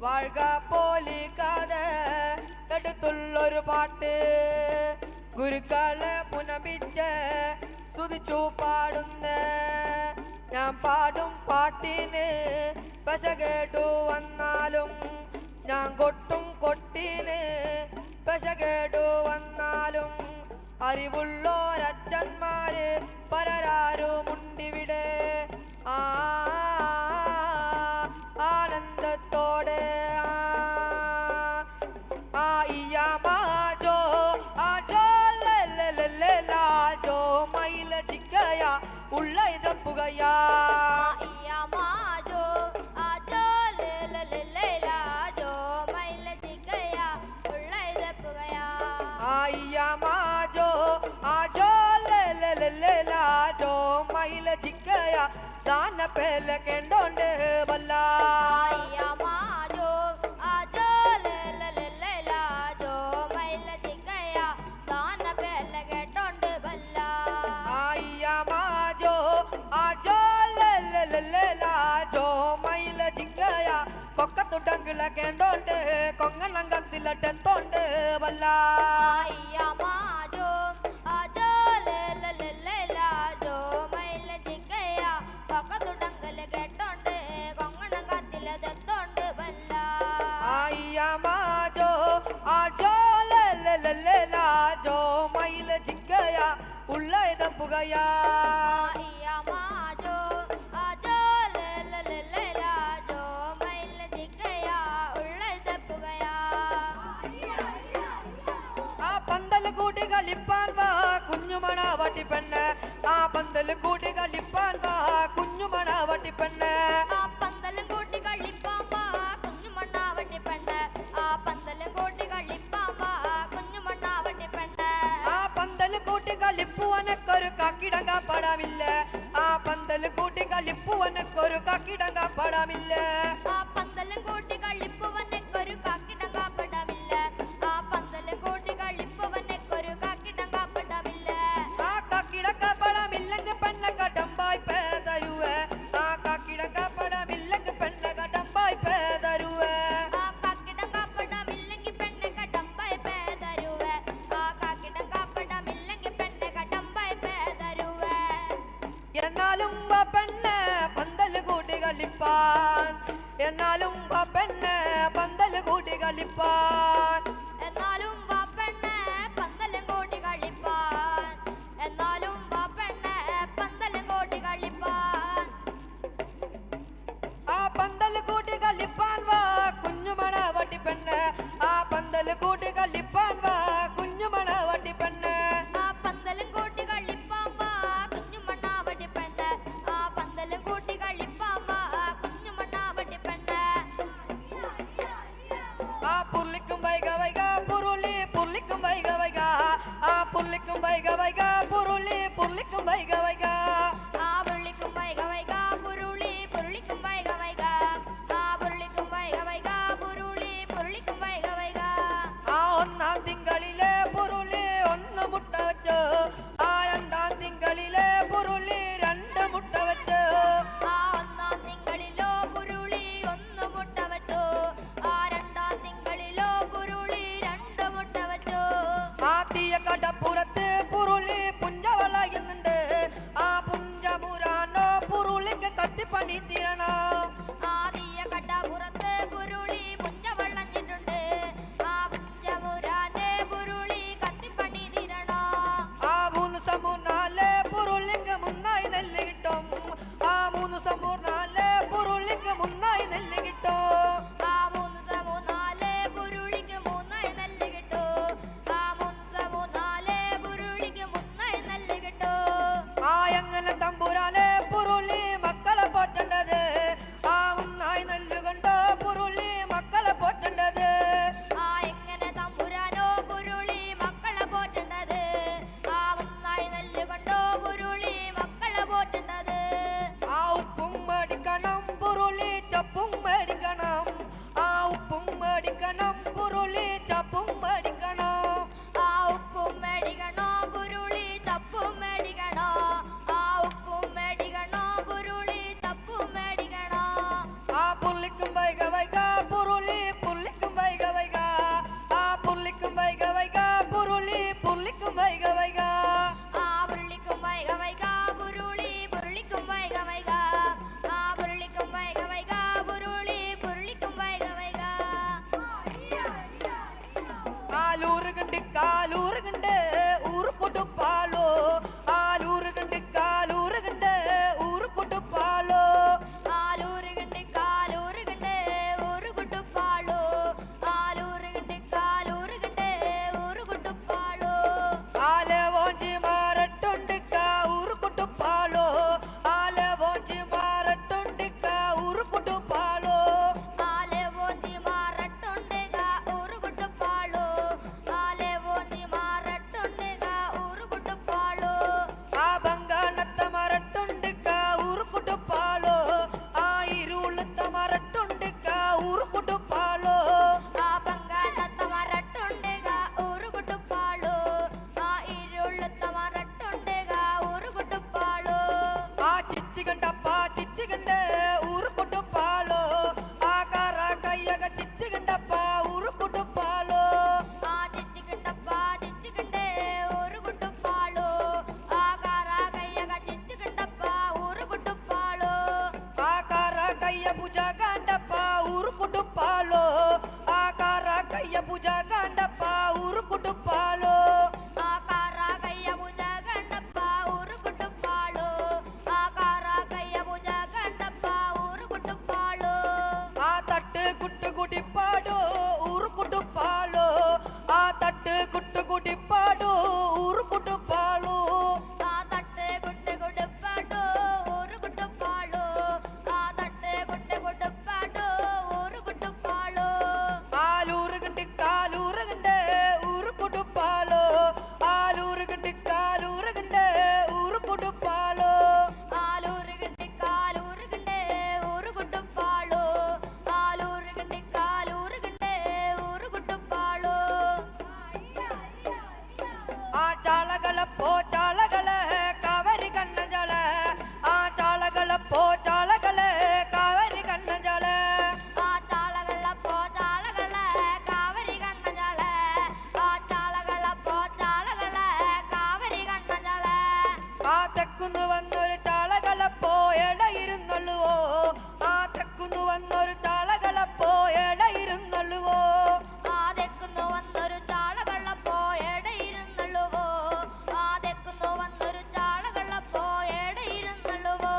വാഴ്ക പോലിക്കാതെ എടുത്തുള്ളൊരു പാട്ട് ഗുരുക്കളെ പുനമിച്ച് സ്തുതിച്ചു പാടുന്ന ഞാൻ പാടും പാട്ടിന് പശ കേട്ടു വന്നാലും ഞാൻ കൊട്ടും കൊട്ടിന് പശ കേട്ടു വന്നാലും അറിവുള്ളോരച്ഛന്മാര് പലരാരുമുണ്ടിവിടെ ആനന്ദത്തോടെ ആജോ ആജോ ലാജോ മൈല ചിക്കയ ഉള്ള ഇതപ്പുകയാ दान पहले केंडोंडे बल्ला आया माजो आजो ले ले ले ले ला जो मैल जिकया दान पहले केंडोंडे बल्ला आया माजो आजो ले ले ले ले ला जो मैल जिकया कोक्कतु डंगल केंडोंडे कोंगनंगतिल टेत्तोंडे बल्ला आया माजो आजो ले ले ले ले ला जो मैल जिकया कोक्कतु डंगल केटोंडे कोंगनंगतिल टेत्तोंडे बल्ला आया माजो आजो ले ले ले ले ला जो मैल जिकया उल्ला इदपुगया आया माजो आजो ले ले ले ले ला जो मैल जिकया उल्ला इदपुगया ആ പന്തൽ കൂട്ടി കളിപ്പാൻ വാ കുഞ്ഞുമണ വട്ടിപ്പെണ്ണ് ആ പന്തൽ കൂട്ടി കളിപ്പാൻ വാ കുഞ്ഞുമണ വട്ടിപ്പെണ്ണ് ആ പന്തലും കൂട്ടി കളിപ്പാമ്പാ കുഞ്ഞുമണ്ണാവട്ടി പെണ്ണ് ആ പന്തലും കൂട്ടി കളിപ്പാമ്പാ കുഞ്ഞുമണ്ണാവട്ടി പെണ്ണ് ആ പന്തൽ കൂട്ടി കളിപ്പുവനക്കൊരു കക്കിടങ്ക പടമില്ല ആ പന്തൽ കൂട്ടി കളിപ്പുവനക്കൊരു കക്കിടങ്ക പടമില്ല ആ പന്തലും കൂട്ടി കളിപ്പുവനെക്കൊരു കാക്കിടങ്ക പടമില്ല ആ പന്തലും കൂട്ടി കളിപ്പുവനെക്കൊരു കാക്കിടങ്ക പടമില്ല ആ കക്കിടങ്ക പടമില്ലെങ്കിൽ പെണ്ണ കടമ്പായി പേതരുവേ ആ കക്കിടങ്ക പടമില്ലെങ്കിൽ പെണ്ണ കടമ്പായി പേതരുവേ ആ കാക്കിടങ്ക പടമില്ലെങ്കിൽ പെണ്ണെ കടമ്പായി പേതരുവേ ആ കാക്കിടങ്ക പടമില്ലെങ്കിൽ പെണ്ണെ കടമ്പായി പേതരുവേ എന്നാലും പെണ്ണ് പന്തൽ കൂട്ടി കളിപ്പാൻ എന്നാലും പെണ്ണ് പന്തൽ കൂട്ടി കളിപ്പാൻ എന്നാലും വാ പെണ്ണെ പന്തലും കൂട്ടി കളിപ്പാൻ എന്നാലും വാ പെണ്ണെ പന്തലും കൂട്ടി കളിപ്പാൻ ആ പന്തൽ കൂട്ടി കളിപ്പാൻ വാ കുഞ്ഞുമണ വട്ടിപ്പെണ്ണ് ആ പന്തൽ കൂട്ടി കളിപ്പാൻ വാ കുഞ്ഞുമണ വട്ടിപ്പെണ്ണ് ആ പന്തലും കൂട്ടി കളിപ്പാമ്പാ കുഞ്ഞുമണ്ണാവട്ടി പെണ്ണ് ആ പന്തലും കൂട്ടി കളിപ്പാമ്പാ കുഞ്ഞുമണ്ണാവട്ടി പെണ്ണ് ആ പുള്ളിക്കും വൈക വൈക പുരുളി പുള്ളിക്കും വൈക വൈക ആ പുള്ളിക്കും വൈക വൈക പുരുളി പുള്ളിക്കും വൈക വൈക ആ പുള്ളിക്കും വൈക വൈക പുരുളി പുരുളിക്കും വൈക വൈക ആ പുരുളിക്കും വൈക വൈക പുരുളി പുരുളിക്കും വൈക വൈക ആ ഒന്നാം തിങ്കളിലെ പുരുളി ഒന്ന് മുട്ട വെച്ചു ആ രണ്ടാം തിങ്കളിലെ പുരുളി രണ്ട് മുട്ട വെച്ചു ആ ഒന്നാം തിങ്കളിലോ പുരുളി ഒന്ന് മുട്ട വെച്ചു ആ രണ്ടാം തിങ്കളിലോ പുരുളി രണ്ട് മുട്ട വെച്ചു ആ തീയ കടപ്പുറത്ത് പുരുളി പുഞ്ച വളയുന്നുണ്ട് ആ പുഞ്ച ಗಂಡಪ್ಪ ಊರು ಕುಟುಪಾಳು ಆಕಾರ ಕೈಯ ಭುಜ ಗಂಡಪ್ಪ ಊರು ಕುಟುಪಾಳು ಆಕಾರ ಕೈಯ ಭುಜ ಗಂಡಪ್ಪ ಊರು ಕುಟುಪಾಳು ಆಕಾರ ಕೈಯ ಭುಜ ಗಂಡಪ್ಪ ಊರು ಕುಟುಪಾಳು ಆ ತಟ್ಟು ಗುಟ್ಟು ಗುಡಿಪಾಡು ಊರು ಕುಟುಪಾಳು ಆ ತಟ್ಟು ಗುಟ್ಟು ಗುಡಿಪಾಡು ಊರು ಕುಟುಪಾಳು ಆ ತಟ್ಟೆ ಗುಟ್ಟೆ ಗುಡ್ಡಪ್ಪಾಡು ಊರು ಗುಡ್ಡಪ್ಪಾಳು ಆ ತಟ್ಟೆ ಗುಟ್ಟೆ ಗುಡ್ಡಪ್ಪಾಡು ಊರು ಗುಡ್ಡಪ್ಪಾಳು ആലൂറ് കണ്ട് കാലൂറ് കണ്ട് ഊറ് കുടുപ്പാളോ ആലൂറ് കണ്ട് കാലൂറ് കണ്ട് ഊറ് കുടുപ്പാളോ ആലൂറ് കണ്ടി കാലൂറ് കണ്ടേ ഊറ് കുട്ടപ്പാളു ആലൂറ് കണ്ടി കാലൂറ് കണ്ടേ ഊറ് കുട്ടപ്പാളു ആ ചാളകളപ്പോ ചാളകളെ കാവരി കണ്ണജാള ആ ചാളകളപ്പോ ചാളകളെ കാവരി കണ്ണജാള ആ ചാളകളപ്പോ ചാളകളെ കാവരി കണ്ണജാളെ ആ ചാളകളപ്പോ ചാളകളെ കാവരി കണ്ണജാളെ ആ തെക്കുന്നു വന്നൊരു ചാളകളപ്പോ എടയിരുന്നുള്ളുവോ ആ തെക്കുന്നു വന്നൊരു ചാളകളപ്പോ എടയിരുന്നുള്ളുവോ ആദെക്കുന്നു വന്നൊരു ചാളകളപ്പോ എടയിരുന്നുള്ളുവോ ആദെക്കുന്നു വന്നൊരു ചാളകളപ്പോ എടയിരുന്നുള്ളുവോ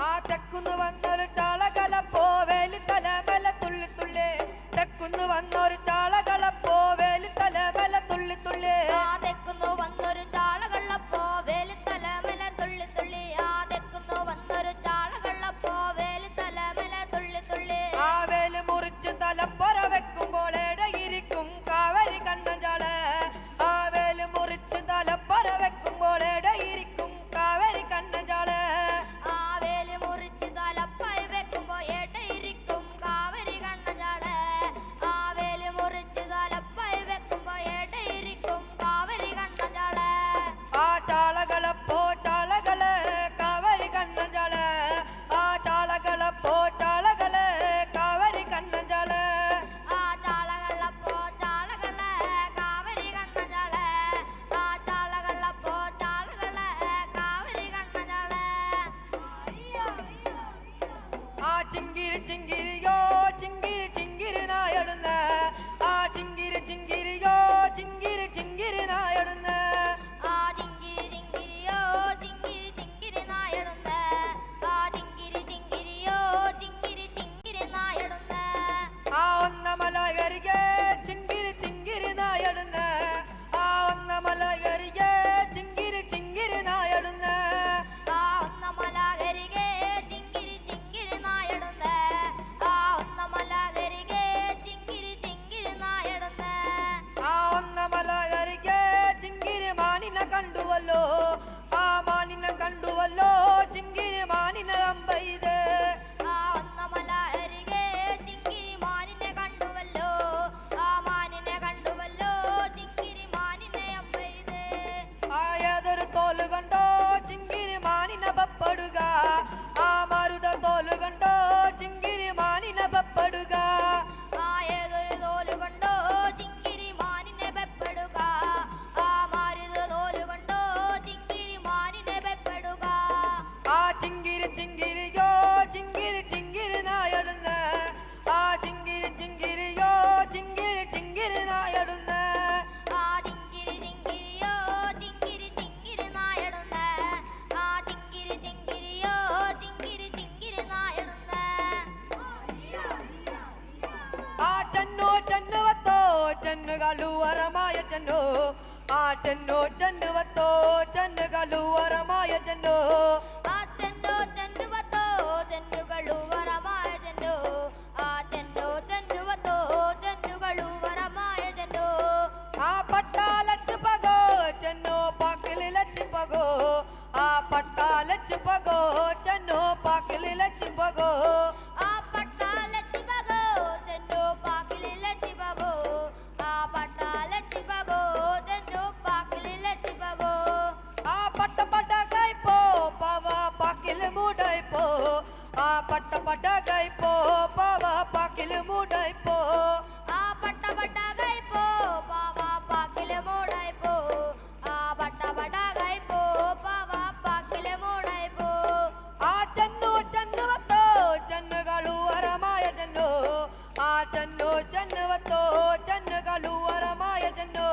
ആ തെക്കുന്നു വന്നൊരു ചാളകളപ്പോ വേലിത്തല മല തുള്ളി തുള്ളി തെക്കുന്നു വന്നൊരു ചാളകളപ്പോ വേലിത്തല മല തുള്ളി തുള്ളി ആദെക്കുന്നു വന്നൊരു ചാളകളപ്പോ വേലിത്തലമല തുള്ളി തുള്ളി ആദെക്കുന്നു വന്നൊരു ചാളകളപ്പോ വേലിത്തലമല തുള്ളി തുള്ളി ആ വേല് മുറിച്ച് തലപ്പുറ വെക്കുമ്പോൾ എടയിരിക്കും കാവരി കണ്ണഞ്ചാള ആ വേല് മുറിച്ച് തലപ്പുറ വെക്കുമ്പോൾ എടയിരിക്കും കാവരി കണ്ണഞ്ചാള ആ വേലി മുറിച്ച് തലപ്പായി വെക്കുമ്പോ എടയിരിക്കും കാവരി കണ്ണജാളെ ആ വേലി മുറിച്ച് തലപ്പായി വെക്കുമ്പോ എടയിരിക്കും കാവരി കണ്ണജാളെ ആ ചാളകളപ്പോ ചാളകളെ കാവരി കണ്ണഞ്ചാള ആ ചാളകളപ്പോ ചാളകളെ കാവരി കണ്ണഞ്ചാള ആ ചാളകളപ്പോ ചാളകളെ കാവരി കണ്ണജാളെ ആ ചാളകളപ്പോ ചാളകളെ കാവരി കണ്ണജാളെ ആ ചിങ്കിരി ചിങ്കിരിയോ ചിങ്കിരി ചിങ്കിരി നായടുന്ന ആ ചിങ്കിരി ചിങ്കിരിയോ ചിങ്കിരി ചിങ്കിരി നായടുന്ന ആ ചിങ്കിരി ചിങ്കിരിയോ ചിങ്കിരി ചിങ്കിരി നായടുന്ന ആ ചിങ്കിരി ചിങ്കിരിയോ ചിങ്കിരി ചിങ്കിരി നായടുന്ന ആ ഒന്നമലകരികെ ചിങ്കിരി ചിങ്കിരി നായടുന്ന ആ ഒന്നമലകരികെ ചിങ്കിരി ചിങ്കിരി നായടുന്ന ആ ഒന്നമലകരികെ ചിങ്കിരി ചിങ്കിരി നായടുന്ന ആ ഒന്നമലകരികെ ചിങ്കിരി ചിങ്കിരി നായടുന്ന ആ ഒന്നമലകരികെ ചിങ്കിരി മാനിനെ കണ്ടുവല്ലോ ആ മാനിനെ കണ്ടുവല്ലോ ചിങ്കിരി മാനിനെ അമ്പൈത് ആ ഒന്നമലകരികെ ചിങ്കിരി മാനിനെ കണ്ടുവല്ലോ ആ മാനിനെ കണ്ടുവല്ലോ ചിങ്കിരി മാനിനെ അമ്പെയ്ത് ആ ഏതൊരു തോല് കണ്ടോ ചിങ്കിരി മാനിനെ ബപ്പെടുക ആ മരുത തോല് കണ്ടോ ചിങ്കിരി മാനിനെ ബപ്പെടുക ആ ഏതൊരു തോല് കൊണ്ടോ ചിങ്കിരി മാനിനെ വെപ്പെടുക ആ മാരുത തോല് കൊണ്ടോ ചിങ്കിരി മാനിനെ വെപ്പെടുക ആ ചിങ്കിരി ചിങ്കിരിയോ ചിങ്കിരി ചിങ്കിരി നായടുന്ന ആ ചിങ്കിരി ചിങ്കിരിയോ ചിങ്കിരി ചിങ്കിരി നായടുന്ന ആ ചിങ്കിരി ചിങ്കിരിയോ ചിങ്കിരി ചിങ്കിരി നായടുന്ന ആ ചിങ്കിരി ചിങ്കിരിയോ ചിങ്കിരി ചിങ്കിരി നായടുന്ന ആ ചെന്നോ ചെന്നുവത്തോ ചെന്നുകളുവരമായ ചെന്നോ ആ ചെന്നോ ചെന്നുവത്തോ ചെന്നുകളുവരമായ ചെന്നോ ആ ചെന്നോ ചെന്നുവത്തോ ചെന്നുകളു വരമായ ചെന്നോ ആ ചെന്നോ ചെന്നുവത്തോ ചെന്നുകളു വരമായ ചെന്നോ ആ പട്ടാലച്ച് പകോ ചെന്നോ പാക്കിലച്ച് പകോ ആ പട്ടാലച്ച് പകോ ചെന്നോ പാക്കിലച്ച് പകോ ആ പട്ടാലച്ചി പകോ ചെന്നോ പാക്കിലച്ചി പകോ ആ പട്ടാലച്ചി പകോ ചെന്നോ പാക്കിലച്ചി പകോ ആ പട്ട പട്ട കൈപ്പോ പവ പാക്കിൽ മൂടൈപ്പോ ആ പട്ട പട്ട കൈപ്പോ പവ പാക്കിൽ മൂടൈപ്പോ ആ പട്ട പട്ട കൈപ്പോ പാവ പാക്കിലെ മോടായിപ്പോ ആ പട്ട പട്ട കൈപ്പോ പാവ പാക്കിലെ മോടായിപ്പോ ആ ചെന്നു ചെന്നുവത്തോ ചെന്നുകളുവരമായ చెన్ను చెన్నువతో చెన్నుಗಳು వరమాయ చెన్ను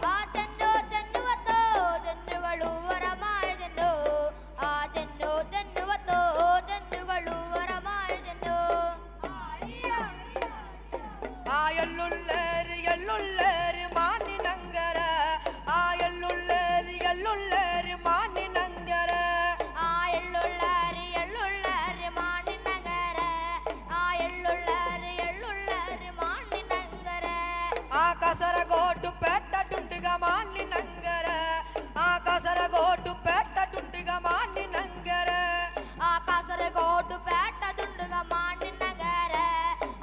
ಆ ಚೆನ್ನು ಚೆನ್ನುವತ್ತೋ ಚೆನ್ನುಗಳು ವರಮಾಯ ಚೆನ್ನು ಆ ಚೆನ್ನು ಚೆನ್ನುವತ್ತೋ ಚೆನ್ನುಗಳು ವರಮಾಯ ಚೆನ್ನು ಆ ಎಳ್ಳುಳ್ಳೇರಿ ಮಾನಿನಂಗರ ಆ ಎಳ್ಳುಳ್ಳೇರಿ ಮಾನಿನಂಗರ ಆ ಎಳ್ಳುಳ್ಳಾರಿ ಮಾಣಿನಗರ ಆ ಎಳ್ಳುಳ್ಳಾರಿ ಮಾಣಿನಗರ ఆ కసరగోటు పెట్టటుంటిగా మానినంగర ఆ కసరగోటు పెట్టటుంటిగా మానినంగర ಆ ಕಾಸರಗೋಡು ಪೇಟ ದುಂಡುಗ ಮಾಣಿನಗರ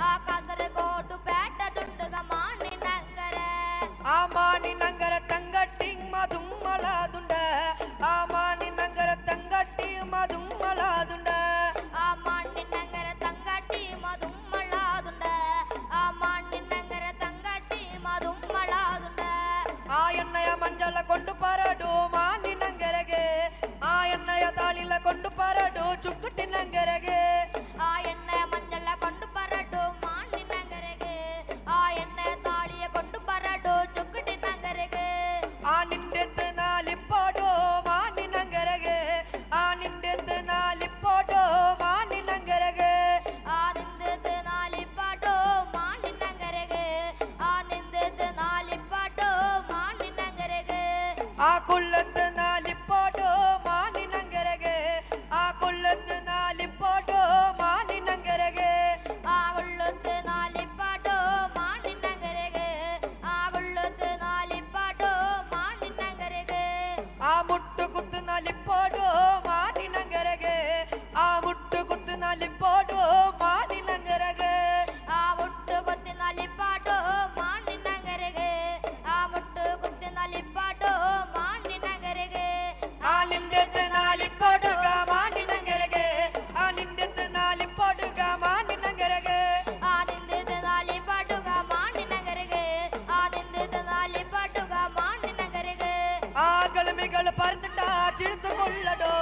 ಆ ಕಾಸರಗೋಡು ಪೇಟ ದುಂಡುಗ ಮಾಣಿನಗರ ఆ మానినంగర తంగట్టి మదుమ్మలాదుండ ఆ మానినంగర తంగట్టి మదుమ్మలాదుండ ಆ ಮಾಣಿನಗರ ತಂಗಟಿ ಮದುಮ್ಮಳಾದುಂಡ ಆ ಮಾಣಿನಗರ ತಂಗಟಿ ಮದುಮ್ಮಳಾದುಂಡ ఆ ఎన్నయ మంజల కొండు పరడు మానినంగరగే ఆ ఎన్నయ తాళిల కొండు పరడు చుక్కుటినంగరగే ಆ ಎಣ್ಣೆ ಮಂಜಲ ಕೊಂಡು ಬರಡು ಮಾಣಿನಗರಿಗೆ ಆ ಎಣ್ಣೆ ತಾಳಿಯ ಕೊಂಡು ಬರಡು ಚುಕ್ಕಟಿ ನಗರಿಗೆ ಆ ನಿಂಡೆತ್ತು ನಾಲಿಪ್ಪೋಡು ಮಾನಿನಂಗರಗೆ ಆ ನಿಂಡೆತ್ತು ನಾಲಿಪ್ಪೋಡು ಮಾನಿನಂಗರಗೆ ಆ ನಿಂದದ ನಾಲಿಪಾಟೋ ಮಾಣಿನಗರಿಗೆ ಆ ನಿಂದದ ನಾಲಿಪಾಟೋ ಮಾಣಿನಗರಿಗೆ ಆ ಕುಳ್ಳತ್ತು ನಾಲಿಪ್ಪೋಡು ಮಾನಿನಂಗರಗೆ ಆ ಕುಳ್ಳತ್ತು ನಾಲಿಪ್ಪೋಡು ಮಾನಿನಂಗರಗೆ ಆ ಉಳ್ಳುತ್ತ ನಾಲಿಪಾಟೋ ಮಾಣಿನಗರಿಗೆ ಆ ಉಳ್ಳುತ್ತ ನಾಲಿಪಾಟೋ ಮಾಣಿನಗರಿಗೆ ಆ ಮುಟ್ಟು ಕುತ್ತು ನಾಲಿಪ್ಪೋಡು ಮಾನಿನಂಗರಗೆ ಆ ಮುಟ್ಟು ಕುತ್ತು ನಾಲಿಪ್ಪೋಡು ಮಾನಿನಂಗರಗೆ ಆ ಮುಟ್ಟು ಗೊತ್ತಿನ ಲಿಪ್ಪಾಟೋ ಮಾಣಿನಗರಿಗೆ ಆ ಮುಟ್ಟು ಗೊತ್ತಿನ ಲಿಪ್ಪಾಟೋ ಮಾಣಿನಗರಿಗೆ ಆ ನಿಂಡೆತ್ತು ನಾಲಿಪ್ಪೋಡುಗ ಮಾನಿನಂಗರಗೆ ಆ ನಿಂಡೆತ್ತು ನಾಲಿಪ್ಪೋಡುಗ ಮಾನಿನಂಗರಗೆ ಆ ನಿಂದಿದ ನಾಲಿಪಾಟುಗ ಮಾಣಿನಗರಿಗೆ ಆ ನಿಂದಿದ ನಾಲಿಪಾಟುಗ ಮಾಣಿನಗರಿಗೆ ಆ ಗಳಮಿಗಳು ಪರ್ತಿಟ ಚಿಳಿದುಕೊಳ್ಳಡು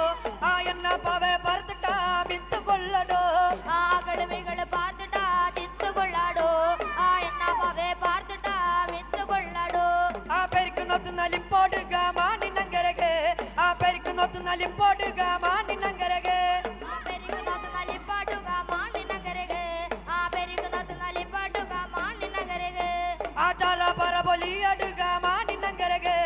ಆ ಎನ್ನ ಪವೆ ಪರ್ತಿಟ ಬಿತ್ತುಕೊಳ್ಳಡು ಆ ಗಳಿಮಿಗಳು ಪಾರ್ತಿಟ ತಿತ್ತುಕೊಳ್ಳಾಡು ಆ ಎನ್ನ ಪವೆ ಪಾರ್ತಿಟ ಮಿತ್ತುಕೊಳ್ಳಾಡು ಆ ಪೆರಿಕು ನೊತ್ತು ನಲಿಂಪೋಡುಗ ಮಾನಿನಂಗರಗೆ ಆ ಪೆರಿಕು ನೊತ್ತು ನಲಿಂಪೋಡುಗ ಮಾನಿನಂಗರಗೆ ಆ ಪೆರಿಗುನದು ನಲಿಪಾಟುಗ ಮಾಣಿನಗರಿಗೆ ಆ ಪೆರಿಗುನದು ನಲಿಪಾಟುಗ ಮಾಣಿನಗರಿಗೆ ಆಚಾರ ಪರಬೊಲಿ ಅಡುಗ ಮಾನಿನಂಗರಗೆ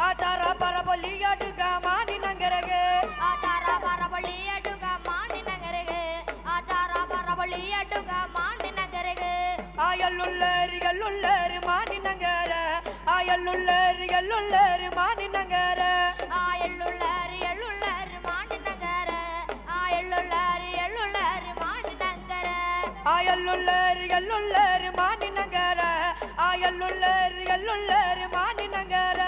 ಆಚಾರ ಪರಬೊಲಿ ಅಡುಗ ಮಾನಿನಂಗರಗೆ ಆಚಾರ ಬರಬಳಿ ಅಡುಗ ಮಾಣಿನಗರಿಗೆ ಆಚಾರ ಬರಬಳಿ ಅಡುಗ ಮಾಣಿನಗರಿಗೆ ಆ ಎಳ್ಳುಳ್ಳೇರಿ ಮಾನಿನಂಗರ ಆ ಎಳ್ಳುಳ್ಳೇರಿ ಮಾನಿನಂಗರ ಆ ಎಳ್ಳುಳ್ಳಾರಿ ಮಾಣಿನಗರ ಆ ಎಳ್ಳುಳ್ಳಾರಿ ಮಾಣಿನಗರ ಆ ಎಳ್ಳುಳ್ಳೇರಿ ಮಾನಿನಂಗರ ಆ ಎಳ್ಳುಳ್ಳೇರಿ ಮಾನಿನಂಗರ